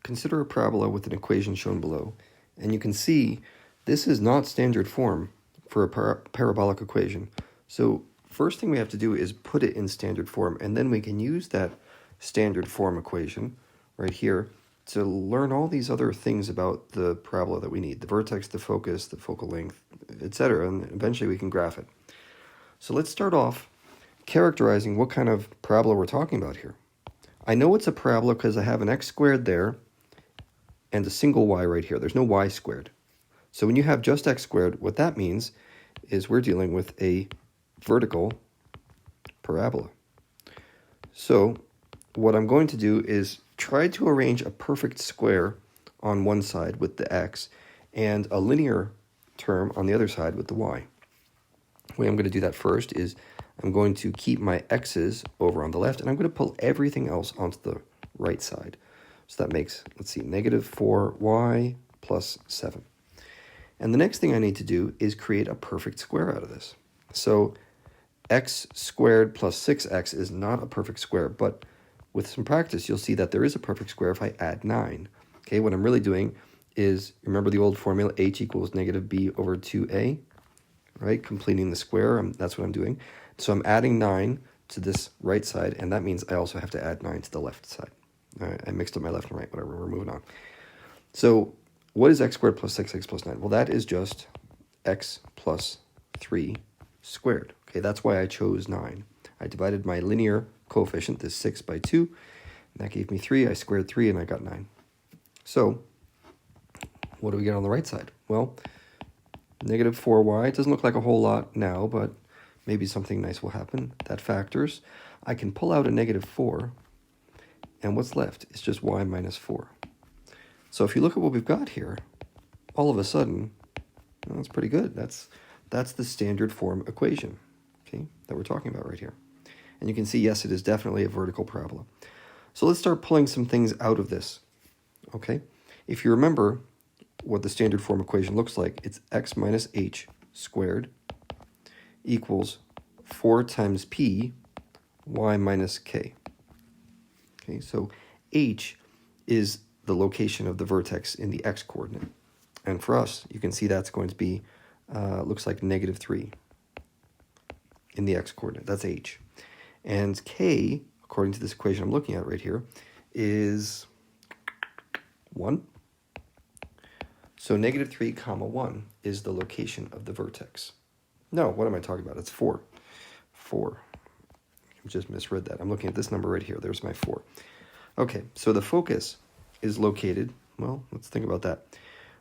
consider a parabola with an equation shown below. And you can see this is not standard form for a parabolic equation. So first thing we have to do is put it in standard form, and then we can use that standard form equation right here to learn all these other things about the parabola that we need, the vertex, the focus, the focal length, etc., and eventually we can graph it. So let's start off characterizing what kind of parabola we're talking about here. I know it's a parabola because I have an x squared there and a single y right here. There's no y squared. So when you have just x squared, what that means is we're dealing with a vertical parabola. So what I'm going to do is try to arrange a perfect square on one side with the x and a linear term on the other side with the y. The way I'm going to do that first is I'm going to keep my x's over on the left, and I'm going to pull everything else onto the right side. So that makes, let's see, negative 4y plus 7. And the next thing I need to do is create a perfect square out of this. So x squared plus 6x is not a perfect square, but with some practice, you'll see that there is a perfect square if I add 9. Okay, what I'm really doing is, remember the old formula, h equals negative b over 2a, right? Completing the square, that's what I'm doing. So I'm adding 9 to this right side, and that means I also have to add 9 to the left side. All right, I mixed up my left and right, whatever, we're moving on. So what is x squared plus 6x plus 9? Well, that is just x plus 3 squared. Okay, that's why I chose 9. I divided my linear coefficient, this 6, by 2, and that gave me 3. I squared 3, and I got 9. So what do we get on the right side? Well, negative 4y. It doesn't look like a whole lot now, but maybe something nice will happen. That factors. I can pull out a negative 4, and what's left is just y minus 4. So if you look at what we've got here, all of a sudden, well, that's pretty good. That's the standard form equation, okay, that we're talking about right here. And you can see, yes, it is definitely a vertical parabola. So let's start pulling some things out of this, okay? If you remember what the standard form equation looks like, it's x minus h squared equals 4 times p y minus k. Okay, so h is the location of the vertex in the x-coordinate. And for us, you can see that's going to be, looks like negative 3 in the x-coordinate. That's h. And k, according to this equation I'm looking at right here, is 1. So negative 3 comma 1 is the location of the vertex. No, what am I talking about? It's 4. 4. I just misread that. I'm looking at this number right here. There's my 4. Okay, so the focus is located, well, let's think about that.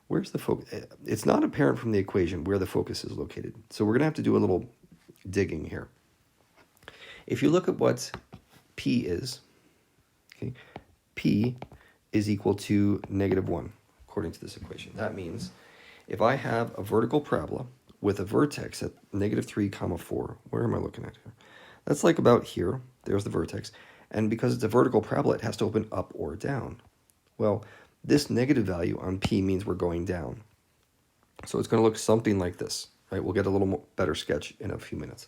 Where's the focus? It's not apparent from the equation where the focus is located. So we're going to have to do a little digging here. If you look at what P is, okay, P is equal to negative 1, according to this equation. That means if I have a vertical parabola with a vertex at negative 3 comma 4, where am I looking at here? That's like about here. There's the vertex. And because it's a vertical parabola, it has to open up or down. Well, this negative value on P means we're going down. So it's going to look something like this, right? We'll get a little better sketch in a few minutes.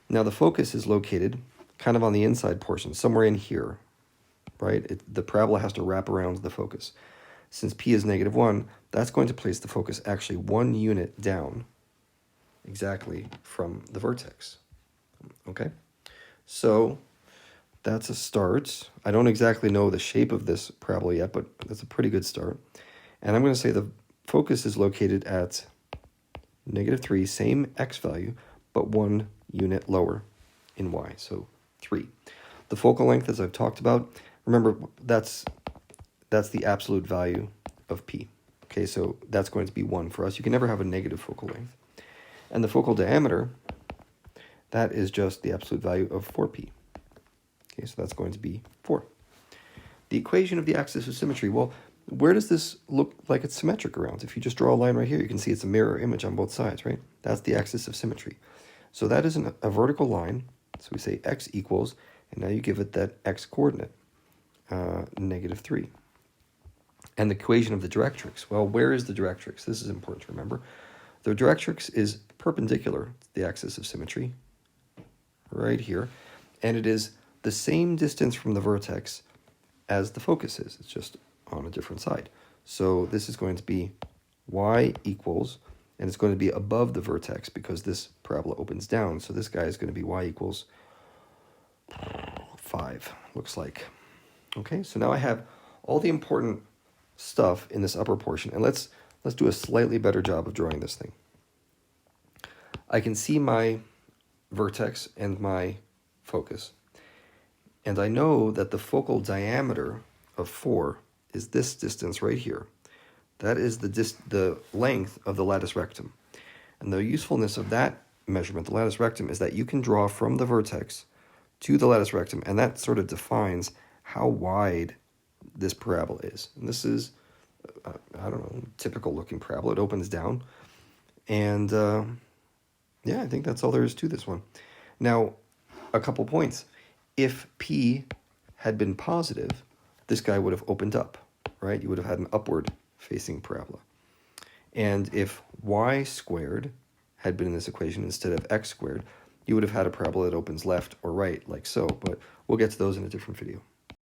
Now the focus is located kind of on the inside portion, somewhere in here, right? The parabola has to wrap around the focus. Since P is negative 1, that's going to place the focus actually 1 unit down exactly from the vertex. Okay? So that's a start. I don't exactly know the shape of this parabola yet, but that's a pretty good start. And I'm going to say the focus is located at negative 3, same x value, but 1 unit lower in y, so 3. The focal length, as I've talked about, remember, that's the absolute value of P. Okay, so that's going to be 1 for us. You can never have a negative focal length. And the focal diameter, that is just the absolute value of 4P. Okay, so that's going to be 4. The equation of the axis of symmetry, well, where does this look like it's symmetric around? If you just draw a line right here, you can see it's a mirror image on both sides, right? That's the axis of symmetry. So that is a vertical line. So we say x equals, and now you give it that x coordinate, negative 3. And the equation of the directrix, well, where is the directrix? This is important to remember. The directrix is perpendicular to the axis of symmetry, right here, and it is the same distance from the vertex as the focus is. It's just on a different side. So this is going to be y equals, and it's going to be above the vertex because this parabola opens down. So this guy is going to be y equals 5, looks like. Okay, so now I have all the important stuff in this upper portion, and let's do a slightly better job of drawing this thing. I can see my vertex and my focus, and I know that the focal diameter of 4 is this distance right here. That is the length of the latus rectum. And the usefulness of that measurement, the latus rectum, is that you can draw from the vertex to the latus rectum, and that sort of defines how wide this parabola is. And this is, I don't know, typical looking parabola. It opens down. And yeah, I think that's all there is to this one. Now, a couple points. If P had been positive, this guy would have opened up, right? You would have had an upward facing parabola. And if y squared had been in this equation instead of x squared, you would have had a parabola that opens left or right, like so. But we'll get to those in a different video.